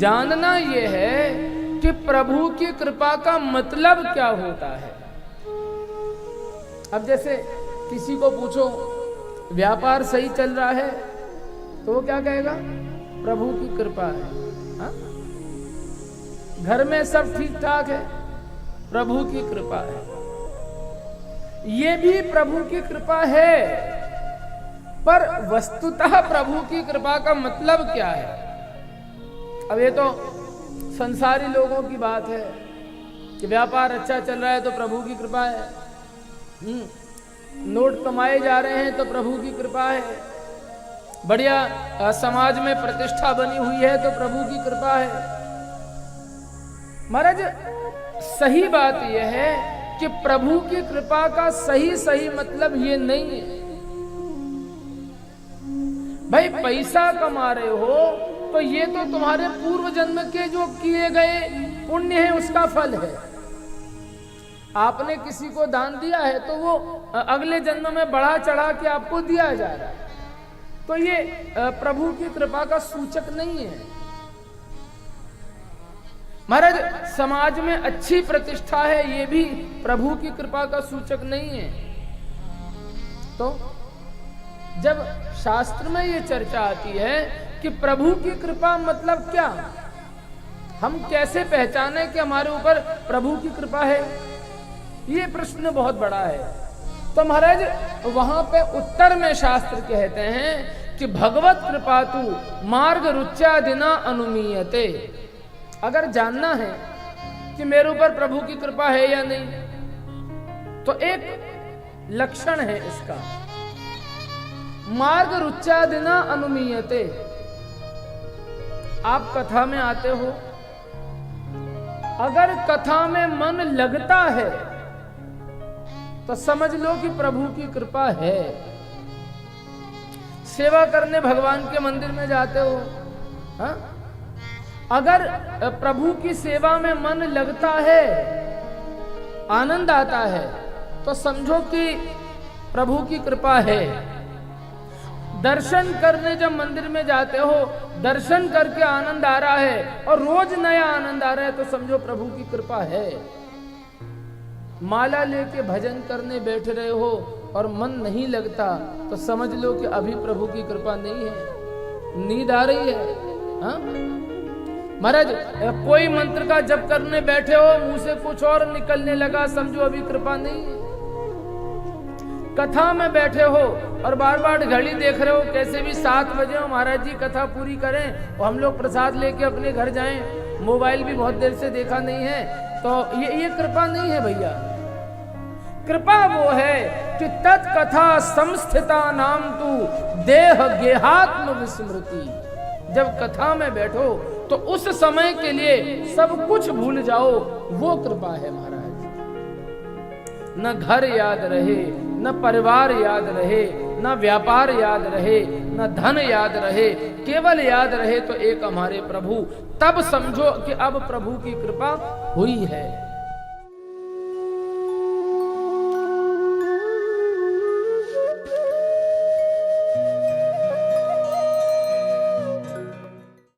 जानना यह है कि प्रभु की कृपा का मतलब क्या होता है। अब जैसे किसी को पूछो व्यापार सही चल रहा है तो वो क्या कहेगा? प्रभु की कृपा है। हा? घर में सब ठीक ठाक है, प्रभु की कृपा है। ये भी प्रभु की कृपा है, पर वस्तुतः प्रभु की कृपा का मतलब क्या है? अब ये तो संसारी लोगों की बात है कि व्यापार अच्छा चल रहा है तो प्रभु की कृपा है, नोट कमाए जा रहे हैं तो प्रभु की कृपा है, बढ़िया समाज में प्रतिष्ठा बनी हुई है तो प्रभु की कृपा है। महाराज सही बात यह है कि प्रभु की कृपा का सही मतलब ये नहीं है। भाई पैसा कमा रहे हो तो ये तो तुम्हारे पूर्व जन्म के जो किए गए पुण्य है उसका फल है। आपने किसी को दान दिया है तो वो अगले जन्म में बढ़ा चढ़ा के आपको दिया जा रहा है, तो ये प्रभु की कृपा का सूचक नहीं है। महाराज समाज में अच्छी प्रतिष्ठा है, ये भी प्रभु की कृपा का सूचक नहीं है। तो जब शास्त्र में ये चर्चा आती है कि प्रभु की कृपा मतलब क्या, हम कैसे पहचाने कि हमारे ऊपर प्रभु की कृपा है, ये प्रश्न बहुत बड़ा है। तो महाराज वहां पे उत्तर में शास्त्र कहते हैं कि भगवत कृपा तु मार्ग रुच्यादिना अनुमीयते। अगर जानना है कि मेरे ऊपर प्रभु की कृपा है या नहीं, तो एक लक्षण है इसका, मार्ग रुच्यादिना अनुमीयते। आप कथा में आते हो, अगर कथा में मन लगता है तो समझ लो कि प्रभु की कृपा है। सेवा करने भगवान के मंदिर में जाते हो, हा? अगर प्रभु की सेवा में मन लगता है, आनंद आता है, तो समझो कि प्रभु की कृपा है। दर्शन करने जब मंदिर में जाते हो, दर्शन करके आनंद आ रहा है और रोज नया आनंद आ रहा है, तो समझो प्रभु की कृपा है। माला लेके भजन करने बैठ रहे हो और मन नहीं लगता, तो समझ लो कि अभी प्रभु की कृपा नहीं है, नींद आ रही है। हाँ महाराज कोई मंत्र का जप करने बैठे हो, मुंह से कुछ और निकलने लगा, समझो अभी कृपा नहीं है। कथा में बैठे हो और बार बार घड़ी देख रहे हो, कैसे भी 7 बजे हो, महाराज जी कथा पूरी करें और हम लोग प्रसाद लेके अपने घर जाएं, मोबाइल भी बहुत देर से देखा नहीं है, तो ये कृपा नहीं है भैया। कृपा वो है कि तत्कथा संस्थिता नाम तू देह गेहात्म विस्मृति। जब कथा में बैठो तो उस समय के लिए सब कुछ भूल जाओ, वो कृपा है महाराज। न घर याद रहे, न परिवार याद रहे, न व्यापार याद रहे, न धन याद रहे, केवल याद रहे तो एक हमारे प्रभु, तब समझो कि अब प्रभु की कृपा हुई है।